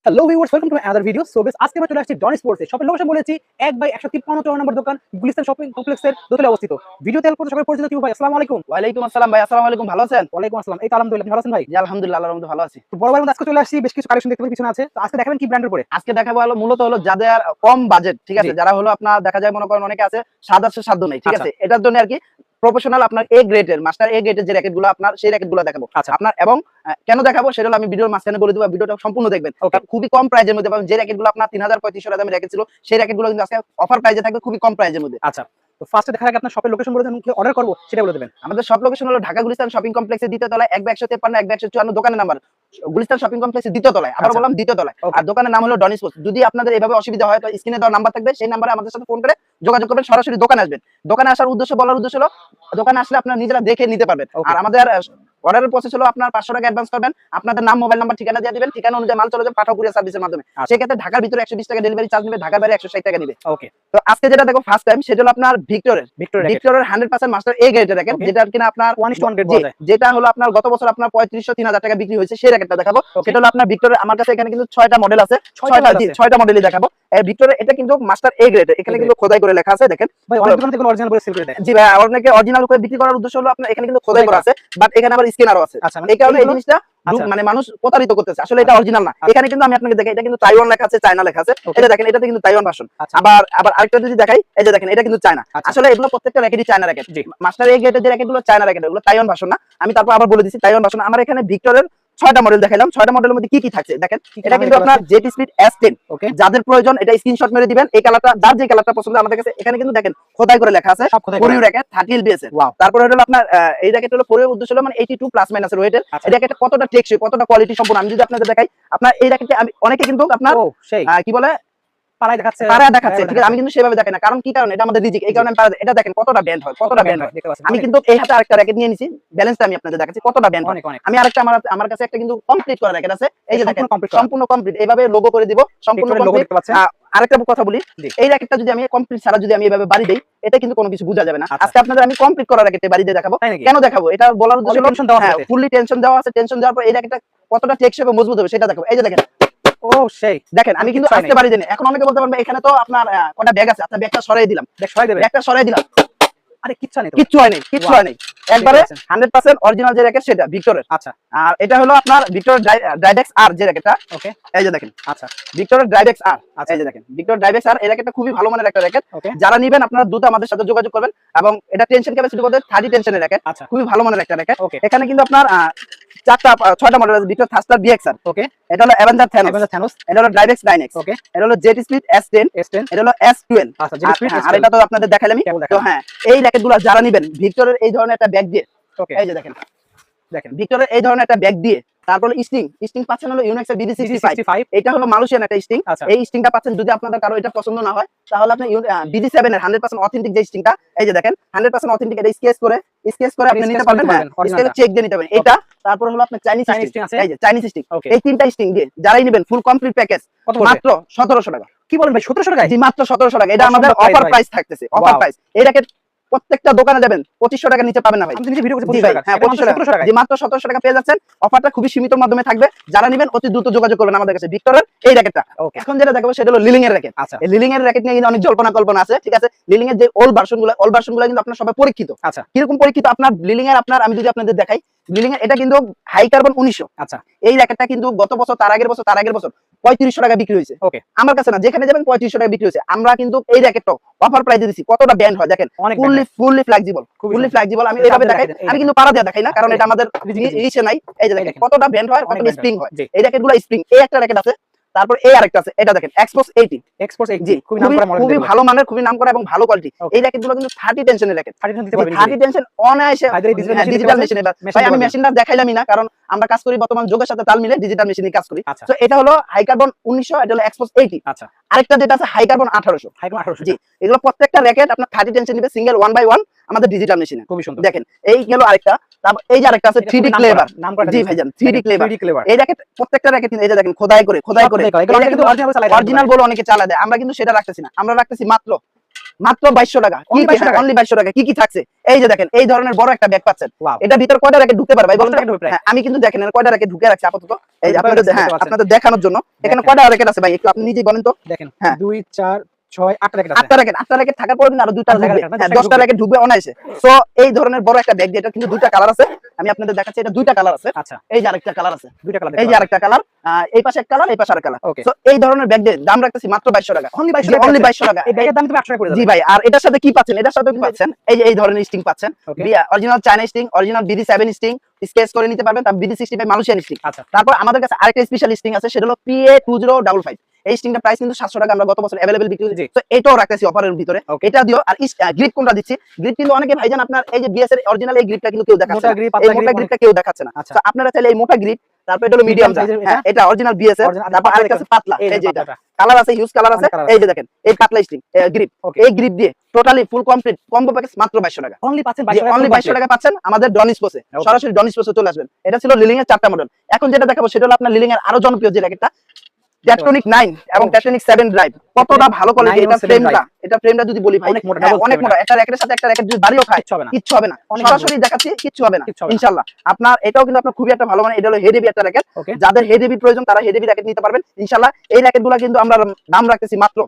Hello viewers, welcome to another video. So বেশ আজকে আমরা চলে আসছি ডন স্পোর্টসে। শপের লোকেশন বলেছি 1/153 নম্বর দোকান, গুলিস্তান শপিং কমপ্লেক্সের দোতলায় অবস্থিত। ভিডিওতে হেল্প করতে সবাই পরিচিত কি ভাই? আসসালামু আলাইকুম। ওয়ালাইকুম আসসালাম ভাই। আসসালামু আলাইকুম, ভালো আছেন? ওয়ালাইকুম আসসালাম। এই তো আলহামদুলিল্লাহ, আপনি ভালো আছেন ভাই? জি আলহামদুলিল্লাহ, আল্লাহর রহমতে ভালো আছি। তো বড় ভাইয়ের মধ্যে আজকে চলে আসছি, বেশ কিছু কালেকশন দেখতে পাচ্ছি পিছনে আছে। তো আজকে দেখাবেন কি ব্র্যান্ডের পরে? আজকে দেখাবো মূলত হলো যাদের কম বাজেট, ঠিক আছে, জি। যারা হলো আপনার দেখা যায় মনে করেন অনেকে আছে সাদার সাধ্য নেই, ঠিক আচ্ছা। আছে, এটার জন্য আর কি প্রফেশনাল আপনার এ গ্রেডের মাস্টার এ গ্রেডের যে র্যাকেটগুলো আপনার সেই র্যাকেটগুলো দেখাবো আচ্ছা। আপনার। এবং কেন দেখাবো সেটা হলো আমি ভিডিওর মাঝখানে বলে দেবো, ভিডিওটা সম্পূর্ণ দেখবেন। ওকে। খুবই কম প্রাইজের মধ্যে পাবেন। যে র্যাকেটগুলো আপনার 3000-3500 দামের র্যাকেট ছিল, সেই র্যাকেটগুলো কিন্তু আজকে অফার প্রাইজে থাকবে, খুবই কম প্রাইজের মধ্যে। আচ্ছা। তো ফার্স্টে দেখার আগে আপনার শপের লোকেশন বলে দেন, অর্ডার করব সেটা বলে দেবেন। আমাদের সব লোকেশন হলো ঢাকা গুলিস্তান শপিং কমপ্লেক্সের দ্বিতীয় তলায় 1/153 দোকানের নাম্বার, গুলিস্তান শপিং কমপ্লেক্সের দ্বিতীয় তলায়, আবার আচ্ছা। বললাম দ্বিতীয় তলায়। ওকে। আর দোকানের নাম হলো ডন স্পোর্টস। যদি আপনাদের এভাবে অসুবিধা হয় তো স্ক্রিনে দেওয়া নাম্বার থাকবে, সেই নাম্বারে আমাদের সাথে ফোন করে যোগাযোগ করবেন, সরাসরি দোকানে আসবেন। দোকানে আসার উদ্দেশ্য, বলার উদ্দেশ্য হলো দোকানে আসলে আপনারা নিজেরা দেখে নিতে পারবেন। ওকে। আর আমাদের অর্ডারের প্রসেস হলো আপনার 500 টাকা অ্যাডভান্স করবেন, আপনাদের নাম, মোবাইল নাম্বার, ঠিকানা দিয়ে দিবেন, ঠিকানা অনুযায়ী মাল চলে যাবে পাঠাও কুরিয়ার সার্ভিসের মাধ্যমে। আচ্ছা। সেক্ষেত্রে ঢাকার ভিতরে 120 টাকা ডেলিভারি চার্জ নেবে, ঢাকার বাইরে 160 টাকা নেবে। ওকে। তো আজকে যেটা দেখো ফার্স্ট টাইম, সেটা হলো আপনার ভিক্টরের ভিক্টর র্যাকেট। 100% মাস্টার এ গ্রেডের র্যাকেট, Okay. যেটা কিনা আপনার 1:1 গ্রেড জি, বলা যায়। যেটা হলো আপনার গত বছর আপনার 3500-3000 টাকা বিক্রি হয়েছে, সেই র্যাকেটটা দেখাবো। Okay. সেটা হলো আপনার ভিক্টরের। আমার কাছে এখানে কিন্তু 6টা মডেল আছে, 6টা model আছে? 6টা মডেলই দেখাবো। এই ভিক্টরের এটা কিন্তু মাস্টার এ গ্রেড, এখানে A কিন্তু খোদাই করে লেখা আছে, দেখেন। ভাই অনেক দোকান থেকে অরিজিনাল বলে সেল করে দেয়। জি ভাই, অনেকে অরিজিনাল করে বিক্রি করার উদ্দেশ্য হলো আপনার এখানে কিন্তু খোদাই করা আছে, বাট এখানে আবার স্ক্যানারও আছে। আচ্ছা, মানে এই কারণে এই এগুলো- জিনিসটা আচ্ছা। মানে মানুষ প্রতারিত করতেছে, আসলে এটা অরিজিনাল না। আচ্ছা। এখানে কিন্তু আমি আপনাকে দেখাই, এটা কিন্তু তাইওয়ান লেখা আছে, চায়না লেখা আছে। Okay. এটা দেখেন, এটাতে কিন্তু তাইওয়ান ভার্সন। আচ্ছা। আবার আরেকটা যদি দেখাই, এই যে দেখেন, এটা কিন্তু চায়না। আচ্ছা। আসলে এগুলো প্রত্যেকটা র্যাকেটই চায়না র্যাকেট। জি। মাস্টার এ গ্রেডের যে র্যাকেটগুলো চায়না র্যাকেট, এগুলো তাইওয়ান ভার্সন না। আমি তারপর আবার বলে দিচ্ছি তাইওয়ান ভার্সন। আমার এখানে ভিক্টরের 6টা মডেল দেখাইলাম। 6টা মডেলের মধ্যে কি কি থাকছে দেখেন। কি কি এটা কিন্তু নাম আপনার লেখা জেট স্পিড S10। ওকে। যাদের প্রয়োজন এটা স্ক্রিনশট মেরে দিবেন। এই কালারটা, যার যে কালারটা পছন্দ আমাদের কাছে এখানে কিন্তু দেখেন খোদাই করে লেখা আছে, সব খোদাই করা। ফোরিও র্যাকেট 30 LBS এর। Wow. তারপরে হলো আপনার এই র্যাকেট হলো ফোরিও উদ্দেশ্য হলো মানে 82 প্লাস মাইনাস এর ওয়েটের। আচ্ছা। এই র্যাকেটটা কতটা টেকসই, কতটা কোয়ালিটি সম্পূর্ণ আমি যদি আপনাদের দেখাই। আপনার এই র্যাকেটে আমি অনেকে কিন্তু আপনার ও সেই কি বলে পাড়ায় দেখাচ্ছে, পাড়া দেখাচ্ছে, ঠিক আছে, আমি কিন্তু সেভাবে দেখাই না। কারণ কি কারণ, এটা আমাদের রিজিক, এই কারণে আমি পাড়া এটা দেখেন কতটা ব্যান্ড হয়, কতটা ব্যান্ড হয়। দেখতে পাচ্ছেন আমি অনেক। কিন্তু এই হাতে আরেকটা র্যাকেট নিয়ে নিছি, ব্যালেন্সটা আমি আপনাদের দেখাচ্ছি কতটা ব্যান্ড হয়। অনেক অনেক। আমি আরেকটা আমার কাছে একটা কিন্তু কমপ্লিট করা র্যাকেট আছে, এই যে দেখেন সম্পূর্ণ complete করা। সম্পূর্ণ কমপ্লিট, এইভাবে লোগো করে দিব, সম্পূর্ণ ভিক্টরের logo কমপ্লিট। দেখতে পাচ্ছেন। আরেকটা কথা বলি, জি। এই র্যাকেটটা যদি আমি কমপ্লিট ছাড়া যদি আমি এভাবে বাড়ি দেই, এটা কিন্তু কোনো কিছু বোঝা যাবে না। আচ্ছা। আজকে আপনাদের আমি কমপ্লিট করা র্যাকেটে বাড়ি দিয়ে দেখাবো। তাই নাকি? কেন দেখাবো এটা বলার উদ্দেশ্য হলো, tension দেওয়া আছে এতে। ফুললি টেনশন দেওয়া আছে। টেনশন দেওয়ার পর এই র্যাকেটটা কতটা টেকসই এবং মজবুত হবে সেটা দেখাবো। এই যে দেখেন, ও সেই দেখেন আমি কিন্তু কিচ্ছু হয় আসতে নাই। বাড়ি দিই। এখন অনেকে বলতে পারবে এখানে তো আপনার কটা ব্যাগ আছে, আচ্ছা ব্যাগটা সরাই দিলাম, দেখ সবাই দেবে। ব্যাগটা সরাই দিলাম, আরে কিচ্ছু নেই তো। কিচ্ছু হয় নাই, কিচ্ছু Wow. হয় নাই, একবারে দেখতে পাচ্ছেন। 100% অরিজিনাল যে র্যাকেট সেটা ভিক্টরের। আচ্ছা। আর এটা হলো আপনার ভিক্টর ড্রাইডেক্স আর যে র্যাকেটটা, ওকে। এই যে দেখেন আচ্ছা। ভিক্টরের ড্রাইডেক্স আর, আচ্ছা। এই যে দেখেন ভিক্টর ড্রাইডেক্স আর, এই র্যাকেটটা খুবই ভালো মানের একটা র্যাকেট। ওকে। যারা নেবেন আপনারা দ্রুত আমাদের সাথে যোগাযোগ করবেন। এবং এটা টেনশন ক্যাপাসিটি বলতে 30 টেনশনের র্যাকেট, আচ্ছা। খুবই ভালো মানের একটা র্যাকেট। ওকে। এখানে কিন্তু আপনার 6টা মডেল আছে। ভিক্টর থাস্টার বিএক্সআর, ওকে। এটা হলো অ্যাভেঞ্জার থ্যানোস, Avenger Thanos, এটা হলো ড্রাইডেক্স ডাইনেক্স, ওকে। এটা হলো জেট স্পিড S10, S10, এটা হলো S12। আচ্ছা, Jet Speed আর S12 এটা তো আপনাদের দেখাইলামই। কেবল তো দেখালাম। হ্যাঁ, এই র্যাকেটগুলো যারা নেবেন ভিক্টরের এই ধরনের একটা ব্যাগ দিয়ে, ওকে। এই যে দেখেন দেখেন ভিক্টরের এই ধরনের একটা ব্যাগ দিয়ে, তারপর স্টিং পাচ্ছেন হলো ইউনিক্স এর BD65। BD65, এটা হলো মালয়েশিয়ান একটা স্টিং। আচ্ছা। এই স্টিংটা পাচ্ছেন, যদি আপনাদের কারো এটা পছন্দ না হয় তাহলে আপনি BD7 এর 100% অথেন্টিক যে স্টিংটা, এই যে দেখেন 100% অথেন্টিক, এটা স্কেচ করে আপনি নিতে sketch পারবেন। করে হ্যাঁ, নিতে পারবেন, স্কেচে originalটা। চেক দিয়ে নিতে পারবেন এটা। তারপর হলো আপনার চাইনিজ Chinese স্টিং string আছে? এই যে চাইনিজ স্টিং। ওকে। এই তিনটা স্টিং দিয়ে যারাই নেবেন ফুল কমপ্লিট প্যাকেজ কত পড়বে? মাত্র 1700 টাকা। কি বলেন ভাই, 1700 টাকায়? জি মাত্র 1700 টাকা। এটা আমাদের অসম্ভব price অফার ভাই। প্রাইস থাকতেছে, অফার Wow. প্রাইস। এই র্যাকেট প্রত্যেকটা দোকানে যাবেন 2500 টাকা নিচে পাবেন না ভাই। আমি তো নিজে ভিডিও করছি জি 2500 ভাই, টাকা। হ্যাঁ এটা মাত্র 2500 1700 টাকায়। জি মাত্র 1700 টাকা পেয়ে যাচ্ছেন। অফারটা খুবই সীমিত মাধ্যমে থাকবে। যারা নেবেন অতি দ্রুত যোগাযোগ করবেন আমাদের কাছে। ভিক্টরের এই র্যাকেটটা ওকে। এখন যেটা দেখাবো সেটা হলো লিলিং এর র্যাকেট। আচ্ছা। এই লিলিং এর র্যাকেট নিয়ে কিন্তু অনেক জল্পনা কল্পনা আছে, ঠিক আছে। লিলিং এর যে ওল্ড ভার্সনগুলো কিন্তু আপনারা সবাই পরীক্ষিত। আচ্ছা। কিরকম পরীক্ষিত, আপনার লিলিং এর আপনার আমি যদি আপনাদের দেখাই, লিলিং এর এটা কিন্তু হাই কার্বন 1900। আচ্ছা। এই র্যাকেটটা কিন্তু গত বছর, তার আগের বছর 3500 টাকা বিক্রি হয়েছে। ওকে। আমার কাছে না, যেখানে যাবেন 3500 টাকা বিক্রি হয়েছে। আমরা কিন্তু এই র্যাকেটটা অফার প্রাইসে দিচ্ছি। কতটা ব্যান্ড হয় দেখেন, অনেক ফুললি ফ্লেক্সিবল, খুবই ফুললি সুন্দর। ফ্লেক্সিবল। আমি এটা এইভাবে আপনি দেখাই, দেখাই দেন, আমি কিন্তু পাড়া দিয়ে দেখাই না, কারণ এটা আমাদের Rigid। রিচে নাই। এই যে দেখেন দেখেন। কতটা ব্যান্ড হয়, অনেক কতটা band স্প্রিং হয়। হয়। জি। এই র্যাকেটগুলো স্প্রিং। এই একটা র্যাকেট আছে, তারপর এই আরেকটা আছে, এটা দেখেন এক্সপোস 80। Export 8G, জি, খুবই নামকরা মডেল। খুবই ভালো মানের, খুবই নামকরা এবং ভালো কোয়ালিটি। Okay. এই র্যাকেটগুলো কিন্তু 30 টেনশনের র্যাকেট। 30 দিতে পারবেন 30 টেনশন অনায়াসে ভাইদের এই digital machine ডিজিটাল দেখতে মেশিনে। পাচ্ছেন? ভাই আমি machine মেশিনটা দেখাইলামই না, কারণ আমরা কাজ করি বর্তমান যুগের সাথে তাল মিলে ডিজিটাল মেশিনে কাজ করি। আচ্ছা। তো এটা হলো হাই কার্বন 1900, এটা হলো এক্সপোস 80। আচ্ছা। আরেকটা যেটা আছে হাই কার্বন 1800। হাই কোন 1800 জি, এগুলো প্রত্যেকটা র্যাকেট আপনার 30 টেনশন নিবে, সিঙ্গেল 1 বাই 1 আমাদের ডিজিটাল মেশিনে। খুবই সুন্দর। দেখেন এই গেল আরেকটা, তারপর এই যে আরেকটা আছে এটা 3D খুবই ক্লেভার। নামকরা জি জিনিস। ভাইজান 3D ক্লেভার। 3D clever। এই র্যাকেট প্রত্যেকটা র্যাকেট কিন্তু এই যে দেখেন খোদাই করে সব খোদাই করে। এগুলো এটা কিন্তু original চালায় না। অরিজিনাল বলে অনেকে চালা দেয়, আমরা কিন্তু সেটা রাখতেছি না। আমরা রাখতেছি মাত্র মাত্র 2200 টাকা। কি Only 2200 টাকা? অনলি 2200 টাকা। কি কি থাকছে? এই যে দেখেন এই ধরনের বড় একটা ব্যাগ পাচ্ছেন। Wow! এটা ভিতর কয়টা রেখে ঢুকতে পারে ভাই বলুন 10টা তো? রেখে ঢুকবে প্রায়। হ্যাঁ, আমি কিন্তু দেখেন এর কয়টা রেখে ঢুকে রাখছি আপাতত। এই যে ঢুকে আপনাদের রাখছি, হ্যাঁ, দেখতে পাচ্ছেন। আপনাদের দেখানোর জন্য। এখানে দেখেন। কয়টা রেকেট আছে ভাই একটু আপনি নিজেই বলেন তো? দেখেন হ্যাঁ। 2 4 6 8টা রেখে আছে। 8টা রেকেট থাকার পরে কিন্তু আরো 2টা আরো জায়গা ঢুকবে। রাখেন না, হ্যাঁ, 10টা 10টা রেকেট ঢুকবে অনায়াসে। সো এই ধরনের বড় একটা ব্যাগ দিয়ে এটা কিন্তু 2টা কালার আছে। আমি আপনাদের দেখাচ্ছি এটা 2টা কালার আছে। আচ্ছা, এই যে আরেকটা কালার আছে। 2টা কালার এই যে আরেকটা কালার, এই পাশে এক কালার, এই পাশে আরেক কালার। ওকে। সো এই ধরনের ব্যাগ দিয়ে দাম রাখতেছি মাত্র 2200 টাকা। অনলি 2200 জি, টাকা। অনলি 2200 টাকা। এই ব্যাগের দাম তুমি 800 টাকা পড়ে যাবে। জি ভাই, আর এটার সাথে কি পাচ্ছেন? এটার সাথে কি পাচ্ছেন? এই যে এই ধরনের স্টিং পাচ্ছেন। Okay. Original China string, original BD7 string, sketch করে নিতে পারবেন। তারপর BD65 মালয়েশিয়ান স্টিং। আচ্ছা, তারপর আমাদের কাছে আরেকটা স্পেশাল স্টিং আছে, সেটা হলো PA2055। এই স্টিংটা প্রাইস কিন্তু 700 টাকা, আমরা গত বছর अवेलेबल বিক্রি জি। করেছি। তো এটাও রাখতেছি অফারের ভিতরে। ওকে। এটা দিও। আর গ্রিপ কোনটা দিচ্ছি? গ্রিপ কিন্তু অনেকে ভাইজান আপনার এই যে BS এর অরিজিনাল এই গ্রিপটা কিন্তু কেউ দেখাচ্ছে মোটা না। গ্রিপ, এই পাতলা মোটা গ্রিপ গ্রিপটা কেউ দেখাচ্ছে না। আচ্ছা। তো আপনারা চাইলে এই মোটা গ্রিপ, তারপর এটা হলো মিডিয়াম Medium size এর হ্যাঁ, এটা অরিজিনাল BS এর। Original, তারপর আরেকটা আছে পাতলা, এই যে এই যে এটা পাতলাটা। কালার আছে, হিউজ কালার আছে। অনেক colour এই আছে। যে দেখেন এই পাতলা স্টিং গ্রিপ। ওকে। এই গ্রিপ দিয়ে totally full complete combo package মাত্র 2200 টাকা। অনলি পাচ্ছেন 2200 টাকা। অনলি 2200 টাকা পাচ্ছেন আমাদের ডনিস পোসে। Okay. সরাসরি ডনিস পোসে চলে আসবেন। এটা ছিল লিলিং এর 4টা মডেল। এখন যেটা দেখাবো সেটা হলো আপনার লিলিং এর আরো জনপ্রিয় যে র্যাকেটটা, ট্যাটটনিক 9 এবং ট্যাটটনিক 7 ড্রাইভ। কতটা ভালো কোয়ালিটি 9 এটা এবং 7 ফ্রেমটা। drive। এটা ফ্রেমটা যদি বলি ভাই অনেক মোটা, হ্যাঁ, double অনেক frame মোটা। একটা র্যাকেটের সাথে একটা র্যাকেট যদি বাড়িও খায় কিচ্ছু হবে না। কিচ্ছু হবে না। অনেক সরাসরি দেখাচ্ছি কিচ্ছু হবে না কিচ্ছু হবে না। ইনশাআল্লাহ। আপনার এটাও কিন্তু আপনার খুবই একটা ভালো মানে, এটা হলো হেড হেভি একটা র্যাকেট। ওকে। যাদের হেড হেভি প্রয়োজন তারা হেড হেভি র্যাকেট নিতে পারবেন ইনশাআল্লাহ। এই র্যাকেটগুলো কিন্তু আমরা দাম রাখতেছি মাত্র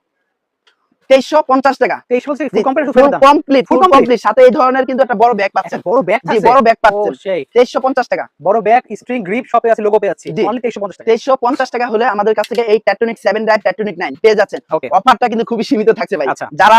2350 টাকা। 23 বলছি জি, ফুল কমপ্লিট ফুল ফুল দাম। কমপ্লিট, Full ফুল complete? কমপ্লিট সাথে এই ধরনের কিন্তু একটা বড় ব্যাগ একটা পাচ্ছেন। বড় ব্যাগ জি, থাকছে। বড় ব্যাগ ও পাচ্ছেন সেই 2350 টাকা। বড় ব্যাগ, স্ট্রিং, গ্রিপ সব পেয়ে আছে, লোগো পেয়ে যাচ্ছে। জি। অনলি 2350 টাকা। 2350 টাকা হলে আমাদের কাছ থেকে এই ট্যাটটনিক 7 ড্রাইভ, ট্যাটটনিক 9 পেয়ে যাচ্ছেন। ওকে। অফারটা কিন্তু খুবই সীমিত থাকছে ভাই। আচ্ছা। যারা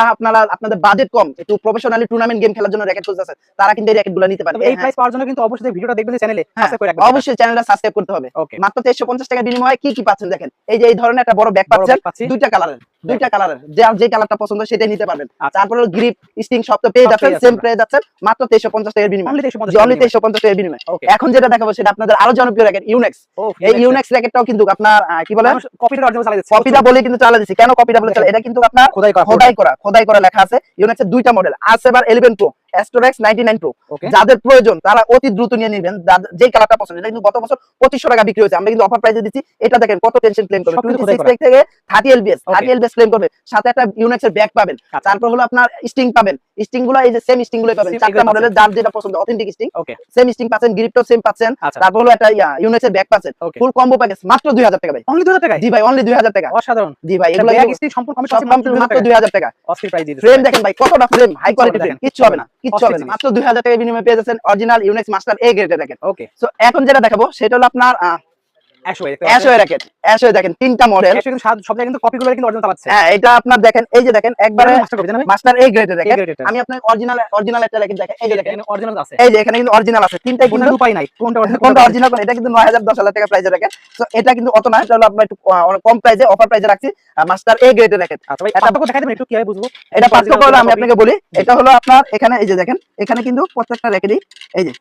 আপনাদের বাজেট কম, একটু প্রফেশনালি টুর্নামেন্ট গেম খেলার জন্য র্যাকেট খুঁজতেছেন, তারা কিন্তু এই র্যাকেটগুলো নিতে পারেন। তবে এই প্রাইস পাওয়ার জন্য কিন্তু অবশ্যই ভিডিওটা দেখবেন চ্যানেলে হ্যাঁ, সাবস্ক্রাইব করে রাখবেন। অবশ্যই চ্যানেলটা সাবস্ক্রাইব করতে হবে। ওকে। মাত্র 2350 টাকার বিনিময়ে কি কি পাচ্ছেন দেখেন। এই যে এই ধরনের একটা বড় ব্যাগ বড় পাচ্ছেন, ব্যাগ পাচ্ছি। দুইটা কালারের যার যে কালারটা পছন্দ সেটাই নিতে পারবেন। আচ্ছা। তারপরে গ্রিপ, স্টিং সব তো পেয়ে সব যাচ্ছেন, পেয়ে সেম যাচ্ছেন। পেয়ে যাচ্ছেন মাত্র 2350 টাকার বিনিময়ে। অনলি 2350 জি, টাকা। অনলি 2350 টাকার বিনিময়ে। ওকে। এখন যেটা দেখাবো সেটা আপনাদের আরো জনপ্রিয় র্যাকেট ইউনেক্স। ও এই ইউনেক্স র্যাকেটটাও কিন্তু আপনার কি বলে মানুষ কপিটা অরিজিনাল চালাই দিচ্ছে। কপিটা বলে কিন্তু চালা দিছি। কেন কপিটা বলে চালা? এটা কিন্তু আপনার খোদাই করা লেখা আছে। ইউনেক্সের 2টা model, R7 11 Pro, Astrorex 99 Pro। ওকে। যাদের প্রয়োজন তারা অতি দ্রুত নিয়ে নেবেন। যে কালারটা পছন্দ, এটা কিন্তু গত বছর 2500 টাকা বিক্রি হয়েছে, আমরা কিন্তু অফার প্রাইসে দিচ্ছি। এটা দেখেন কত টেনশন ক্লেম করবে, সব কিন্তু 26 খোদাই থেকে 30 LBS ওকে। ক্লেম করবে, সাথে একটা ইউনেক্সের ব্যাগ পাবেন। আচ্ছা। তারপর হলো আপনার স্টিং পাবেন। স্টিং গুলো এই যে সেম স্টিং গুলো পাবেন, Same 4টা এগুলোই মডেলের যার যেটা পছন্দ অথেন্টিক স্টিং ওকে। সেম স্টিং পাচ্ছেন, গ্রিপটাও সেম পাচ্ছেন। আচ্ছা। তারপর হলো একটা ইউনেক্সের ব্যাগ পাচ্ছেন। ওকে। ফুল কম্বো প্যাকেজ মাত্র 2000 টাকা ভাই। অনলি 2000 টাকায়। জি ভাই, অনলি 2000 টাকা। অসাধারণ। জি ভাই, এটা এগুলো ব্যাগ কিন্তু স্টিক সম্পূর্ণ কমে সব কমপ্লিট মাত্র 2000 টাকা। অস্থির প্রাইস দিয়েছে। ফ্রেম দেখেন ভাই কতটা ফ্রেম, হাই কোয়ালিটি ফ্রেম, দেখেন, কিচ্ছু হবে না, কিচ্ছু হবে না। অস্থির মাত্র 2000 টাকার বিনিময়ে পেয়ে যাচ্ছেন অরিজিনাল ইউনেক্স মাস্টার এ গ্রেডের র্যাকেট। ওকে। সো এখন যেটা দেখাবো সেটা হলো আপনার অ্যাশওয়ে অ্যাশওয়ে র্যাকেট। অ্যাশওয়ে দেখেন 3টা মডেল। অ্যাশওয়ে কিন্তু সব জায়গায় কিন্তু কপিগুলো কিন্তু অরিজিনাল চালাচ্ছে। হ্যাঁ, এটা আপনার দেখেন এই যে দেখেন একবারে মাস্টার কপি জানেন ভাই? মাস্টার এ গ্রেডের A র্যাকেট। grade এটা। আমি আপনাকে অরিজিনাল একটা র্যাকেট দেখেন। এই যে দেখেন, এখানে অরিজিনাল আছে। এই যে এখানে কিন্তু অরিজিনাল আছে। তিনটাই কিন্তু বোঝার উপায় নাই। কোনটা অরিজিনাল কোনটা অরিজিনাল কোন, এটা কিন্তু 9000 10000 টাকা প্রাইসের র্যাকেট। সো এটা কিন্তু অত না, এটা হলো আপনার একটু অনেক কম প্রাইসে অফার প্রাইসে রাখছি মাস্টার এ গ্রেডের র্যাকেট। আচ্ছা ভাই, এটা পার্থক্য দেখাই দেবেন একটু কিভাবে বুঝবো? এটা পার্থক্য হলো আমি আপনাকে বলি, এটা হলো আপনার এখানে এই যে দেখেন, এখানে কিন্তু প্রত্যেকটা র্যাকেটই এই যে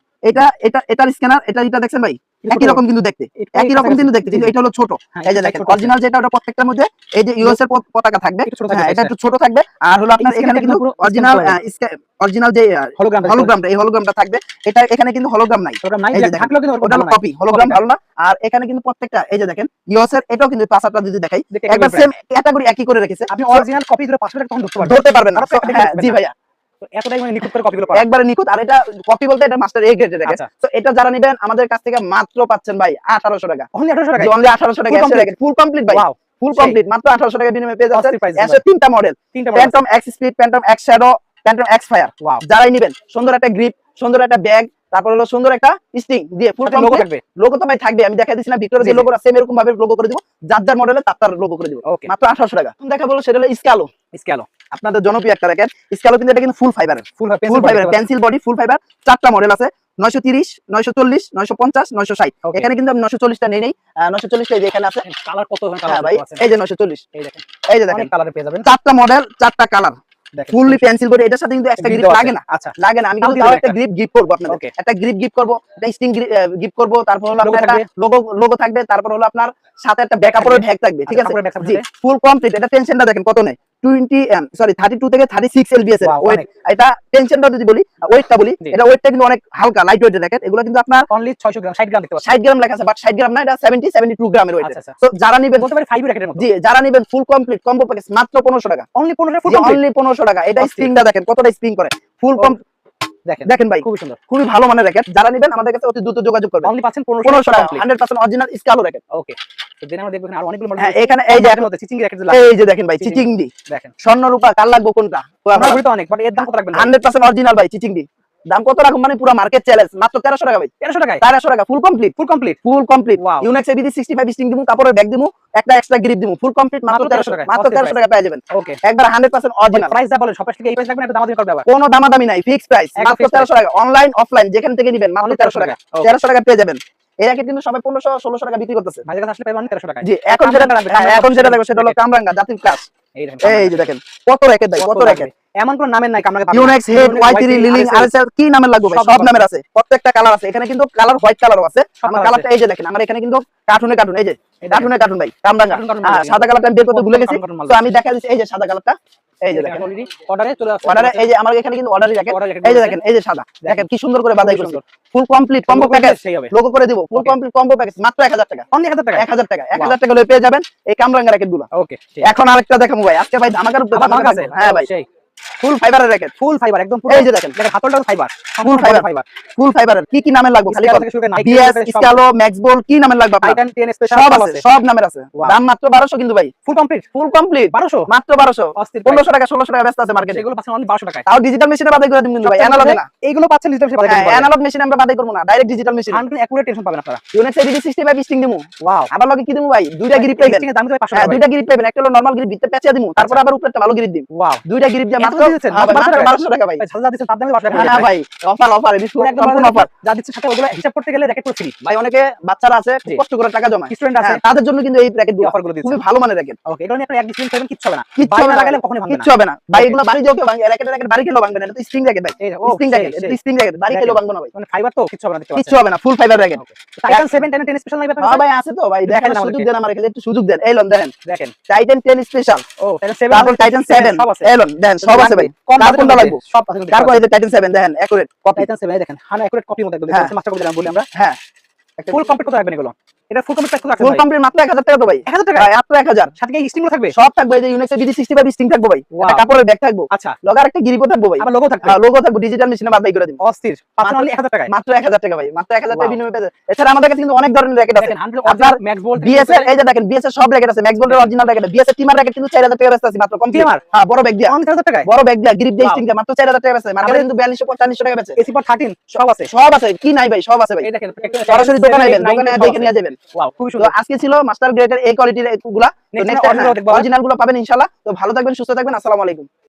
এটার স্ক্যানার, এটা দেখছেন ভাই একই রকম কিন্তু দেখতে, একই রকম কিন্তু দেখতে, কিন্তু এটা হলো ছোট। এই যে দেখেন অরিজিনাল যেটা ওটা প্রত্যেকটার মধ্যে এই যে ইউএস এর পতাকা থাকবে, হ্যাঁ এটা একটু ছোট থাকবে। আর হলো আপনার এখানে কিন্তু অরিজিনাল যে হলোগ্রামটা, এই হলোগ্রামটা থাকবে। এটা এখানে কিন্তু হলোগ্রাম নাই, এই যে দেখেন ওটা হলো কপি, হলোগ্রাম ভালো না। আর এখানে কিন্তু প্রত্যেকটা এই যে দেখেন ইউএস এর, এটাও কিন্তু পাঁচটা যদি দেখাই একবার সেম ক্যাটাগরি একই করে রেখেছে, আপনি অরিজিনাল কপি ধরে 500 টাকা তখন ধরতে পারবেন না। হ্যাঁ জি ভাইয়া, তো এতটাই মানে নিখুঁত করে কপিগুলো করা। একবারে নিখুঁত। আর এটা কপি বলতে এটা মাস্টার এ গ্রেডের র্যাকেট। আচ্ছা। তো এটা যারা নেবেন আমাদের কাছ থেকে মাত্র পাচ্ছেন ভাই 1800 টাকা। অনলি 1800 টাকা। জি, অনলি 1800 টাকা Full এসে র্যাকেট, ফুল কমপ্লিট ভাই, ওয়াও। ফুল কমপ্লিট মাত্র 1800 টাকা বিনিময়ে পেয়ে যাচ্ছেন। অস্থির price এসে 3টা মডেল, 3টা model. Phantom x speed, phantom x shadow, phantom x fire. Wow. যারাই নেবেন সুন্দর একটা গ্রিপ, সুন্দর একটা ব্যাগ, তারপর হলো সুন্দর একটা স্টিং দিয়ে ফুল সাথে লোগো থাকবে। লোগো তো ভাই থাকবে, আমি দেখাই দিছি না ভিক্টোরিয়া যে জি, জি। লোগোটা সেম এরকম ভাবে লোগো করে দিব, যার মডেলে তার লোগো করে দিব। ওকে। মাত্র 1800 টাকা। এখন দেখা বলো সেটা হলো স্কালো, স্কেলও আপনাদের জনপ্রিয় একটা র্যাকেট। স্কালো কিন্তু এটা কিন্তু ফুল ফাইবারের, full full fiber pencil body, full fiber. 4টা মডেল আছে, 930, 940, 950, 960। Okay. এখানে কিন্তু আমি 940টা নেই 940টা এই যে এখানে আছে। কালার কত ধরনের হ্যাঁ কালার ভাই, আছে? এই যে 940, এই দেখেন। এই যে দেখেন অনেক কালারে পেয়ে যাবেন। 4টা মডেল, 4টা কালার, দেখেন। Fully pencil body. এটার সাথে কিন্তু একটা Grip গ্রিপ দেওয়া আছে। লাগে না, আচ্ছা। লাগে না। আমি কিন্তু তাও তাও দিবেন একটা একটা। গ্রিপ গিফট করব আপনাদের, Okay. একটা গ্রিপ গিফট করব, একটা স্টিং গিফট করব। তারপর হলো Logo আপনার একটা থাকবে। লোগো থাকবে। তারপর হলো আপনার সাথে একটা ব্যাকআপের ব্যাগ থাকবে, ঠিক আচ্ছা, আছে? কাপড়ের bag থাকবে জি, সাথে। Full complete. এটা টেনশনটা দেখেন কত নেই, 32 থেকে 36 এলবিএস এর Wow, ওয়েট। অনেক। এটা টেনশনটা যদি বলি, ওয়েটটা বলি, জি। এটা ওয়েটটা কিন্তু অনেক হালকা, লাইট ওয়েটের র্যাকেট। এগুলো কিন্তু আপনার অনলি 600 গ্রাম 60 গ্রাম দেখতে পাচ্ছি। 60 গ্রাম লেখা আছে, বাট 60 গ্রাম না, এটা 72 গ্রামের ওয়েট। আচ্ছা, আচ্ছা। তো যারা নিবেন, বলতে পারি 5 র্যাকেটের মতো। জি, যারা নিবেন ফুল কমপ্লিট কম্বো প্যাকেজ মাত্র 1500 টাকা। অনলি 15 ফুল জি, কমপ্লিট। অনলি 1500 টাকা। এটা অস্থির। স্প্রিংটা দেখেন কতটা স্প্রিং করে, ফুল ও, কম। দেখেন দেখেন ভাই, খুবই সুন্দর। খুবই ভালো মানের র্যাকেট। যারা নিবেন আমাদের কাছে অতি দ্রুত যোগাযোগ করবেন। অনলি পাচ্ছেন 1500 1500 টাকা কমপ্লিট। 100% অরিজিনাল স্কালো র্যাকেট। ওকে। তো দেন আমরা দেখব এখানে আর অনেকগুলো মডেল। হ্যাঁ, এখানে এই যে মধ্যে চিচিং র্যাকেট এই যে দেখেন ভাই, চিচিং। চিচিংডি দেখেন। স্বর্ণ রূপা কার লাগবে কোনটা? আমার ঘড়ি তো অনেক, বাট এর দাম কত রাখবেন ভাই? 100% অরিজিনাল ভাই, চিচিংডি। দাম কত রাখুন মানে পুরো মার্কেট চ্যালেঞ্জ, মাত্র 1300 টাকা ভাই। 1300 টাকায় 1300 টাকা full complete. Full complete. Full complete Wow. Yonex ABD 65 string দিমু, কাপড়ের ব্যাগ দিমু, একটা এক্সট্রা গ্রিপ দিমু, ফুল কমপ্লিট মাত্র মাত্র 1300 টাকায়, মাত্র অস্থির 1300 টাকা পেয়ে যাবেন। ওকে। একবার 100% অরিজিনাল। প্রাইস যা বলেন সব থেকে এই প্রাইস রাখবেন, একটা দামাদামি করবে আবার। কোনো দামাদামি নাই, ফিক্স প্রাইস একদম মাত্র fixed price। 1300 টাকা। অনলাইন অফলাইন যেখান থেকে নিবেন মাত্র Only 1300 টাকা। 1300 1300 টাকা পেয়ে যাবেন। এই র্যাকেট কিন্তু সবাই 1500 1600 টাকা বিক্রি করতেছে। ভাইয়ের কাছে আসলে পাবেন 1300 টাকায়। জি, এখন যেটা এখন যেটা দেখো সেটা হলো কামরাঙ্গা জাতির ক্লাস। এই দেখেন। এই যে দেখেন কত র্যাকেট ভাই, কত র্যাকেট। এমন কোন নামের নাই কামরাকে পাবেন। ইউনেক্স হেড Y3 লিলিং আরএসএল কি নামের লাগবে ভাই, সব সব নাম নামের আছে, প্রত্যেকটা কালার আছে। এখানে কিন্তু কালার হোয়াইট কালারও আছে। সব আমার colour কালারটা এই যে দেখেন, আমার এখানে কিন্তু কার্টুনে কার্টুন, এই যে এই কার্টুনে কার্টুন ভাই, কামরাঙ্গা। কার্টুন হ্যাঁ, মাল সাদা কালারটা আমি বের করতে ভুলে গেছি, কার্টুন মাল তো আমি দেখা দিচ্ছি। এই যে সাদা কালারটা, এই যে দেখেন অলরেডি অর্ডারে চলে আসছে। অর্ডারে, এই যে আমার এখানে কিন্তু অর্ডারই র্যাকেট। Order racket এই যে রয়েছে। দেখেন, এই যে সাদা, দেখেন কি সুন্দর করে বাঁধাই খুবই করছি। সুন্দর। Full complete combo Logo package, সেই হবে। লোগো করে দিব, ফুল Okay. কমপ্লিট কম্বো প্যাকেজ মাত্র 1000 টাকা। অনলি 1000 টাকায়। 1000 টাকা, 1000 টাকা হলে পেয়ে যাবেন এই কামরাঙ্গা র্যাকেট গুলো। ওকে। এখন আরেকটা দেখাবো ভাই, আজকে ভাই ধামাকার উপরে আমার ধামাকা কাছে আছে। হ্যাঁ ভাই, সেই ফুল ফাইবারের র্যাকেট, ফুল ফাইবার একদম পুরো। এই যে দেখেন, হাতলটাও ফাইবার। ফুল ফাইবার, ফুল ফাইবারের কি কি নামের লাগবে খালি Scalo বল। থেকে শুরু করে Nike বিএস, থেকে সব। স্কালো, ম্যাক্স বল কি নামের লাগবে আপনার? টাইটান 10 স্পেশাল সব আছে, সব নামের আছে। Wow. দাম মাত্র 1200 কিন্তু ভাই, ফুল কমপ্লিট। ফুল কমপ্লিট 1200 মাত্র 1200। অস্থির 1500 টাকা 1600 টাকা ব্যস্ত আছে মার্কেটে। সেগুলো পাচ্ছেন অনলি 1200 টাকায়। তাও ডিজিটাল মেশিনে বাদাই করে দিন কিন্তু ভাই, অ্যানালগে না। এইগুলো পাচ্ছেন ডিজিটাল মেশিনে হ্যাঁ, বাজারে। অ্যানালগ মেশিনে আমরা বাদাই করব না, ডাইরেক্ট ডিজিটাল মেশিন। 100% টেনশন পাবেন আপনারা। ইউনেক্স এবিডি 65 স্টিং দিমু, ওয়াও। আবার লগে কি দিমু ভাই, দুইটা গ্রিপ পাইবেন। স্টিং এর দাম তো 500 হ্যাঁ, টাকা। দুইটা গ্রিপ পাইবেন, একটা হলো নরমাল গ্রিপ ভিতরে পেঁচিয়ে দিমু, তারপর আবার উপরে একটা ভালো গ্রিপ দিম। ওয়াও। দুইটা গ্রিপ দিয়ে এত মাত্র দিয়েছেন? হ্যাঁ ভাই, 1200 মাত্র টাকা। 1200 টাকা ভাই। ভাই যা দিচ্ছেন তার দামে 500 টাকা। হ্যাঁ ভাই, অফার অফার, এটা সম্পূর্ণ অফার। যা দিচ্ছেন সাথে ওগুলো হিসাব করতে গেলে র্যাকেট পুরো ফ্রি। ভাই অনেকে বাচ্চারা আছে খুব জি। কষ্ট করে টাকা জমায়, স্টুডেন্ট আছে। হ্যাঁ, তাদের জন্য কিন্তু এই র্যাকেট এই অফারগুলো দিচ্ছেন। খুবই ভালো মানের র্যাকেট। ওকে, এগুলো নিয়ে আপনি এক ডিসপ্লিন পাবেন, কিচ্ছু হবে না। কিচ্ছু বাইরে হবে না, লাগালে কখনোই ভাঙবে না। কিচ্ছু হবে না ভাই, Okay. এগুলো বাড়ি যেও কেউ ভাঙে, র্যাকেটের বাড়ি খেলেও ভাঙবে না, এটা স্প্রিং র্যাকেট ভাই, এই ও স্প্রিং র্যাকেট, এটা স্প্রিং র্যাকেট, বাড়ি খেলেও ভাঙবে না ভাই, মানে ফাইবার তো কিচ্ছু হবে না দেখতে কিচ্ছু পাচ্ছেন। হবে না, ফুল fibre racket. Titan 7 Titan 10 special নাই আপনার হ্যাঁ কাছে? ভাই আছে তো ভাই, দেখেন দেখেন সুযোগ আমাদেরকে। দেন আমার এখানে, একটু সুযোগ দেন। এই লন দেখেন, দেখেন। টাইটান 10 স্পেশাল, ও টাইটান 7 তারপর টাইটান 7 সব আছে। এই লন দেন, সব আছে ভাই। কম কার বাজেটের কোনটা মধ্যে লাগবে? সব আছে কিন্তু তারপর এই যে টাইটান 7 দেখেন, একুরেট কপি। টাইটান 7 দেখেন। হানা একুরেট কপি মতো একদম হ্যাঁ। দেখতে মাস্টার কপি যেটা বলি আমরা। হ্যাঁ, ফুল কমপ্লিট কত রাখবেন এগুলো? এটা ফুল কমপ্লিট কত রাখবেন ফুল ভাই? কমপ্লিট মাত্র 1000 টাকা তো ভাই। 1000 টাকা? হ্যাঁ, মাত্র 1000। সাথে কি স্টিং গুলো থাকবে? সব থাকবে, এই যে ইউনেক্স বিডি 65 স্টিং থাকবে ভাই, Wow. একটা কাপড়ের ব্যাগ থাকবে, আচ্ছা, লগার একটা গ্রিপও থাকবে ভাই, আবার লোগো থাকবে। হ্যাঁ, লোগো থাকবে, ডিজিটাল মেশিনে বাদাই করে দিন। অস্থির। পাচ্ছেন অনলি 1000 টাকায়। মাত্র 1000 টাকা ভাই, মাত্র 1000 টাকা Wow. বিনিময়ে পেয়ে যাবেন। এছাড়া আমাদের কাছে কিন্তু অনেক ধরনের র্যাকেট আছে। দেখেন 100 আপনার অরিজিনাল ম্যাক্স বোল্ট বিএস এর, এই যে দেখেন বিএস এর সব র্যাকেট আছে, ম্যাক্স বোল্টের অরিজিনাল র্যাকেট, বিএস এর টিমার র্যাকেট কিন্তু 4000 টাকা বেচতে আছে মাত্র কমপ্লিট। টিমার? হ্যাঁ, বড় ব্যাগ দিয়া, অনলি 1000 টাকায়। বড় ব্যাগ দিয়া গ্রিপ দিয়ে Wow. স্টিং দিয়া মাত্র 4000 টাকা বেচতে, মার্কেটে কিন্তু 4200 4500 টাকা বেচে। এসি পর 13 সব আছে। সব আছে, কি নাই ভাই, সব আছে ভাই। এই দেখেন সরাসরি দোকানে আইবেন, দোকানে দেখে নিয়ে যাবেন। ওয়াও, খুবই তো সুন্দর। আজকে ছিল মাস্টার গ্রেডের এই কোয়ালিটির গুলা, তো Next নেক্সট time original দেখবো। অরিজিনাল গুলো পাবেন ইনশাআল্লাহ। তো ভালো থাকবেন, সুস্থ থাকবেন, আসসালামু আলাইকুম।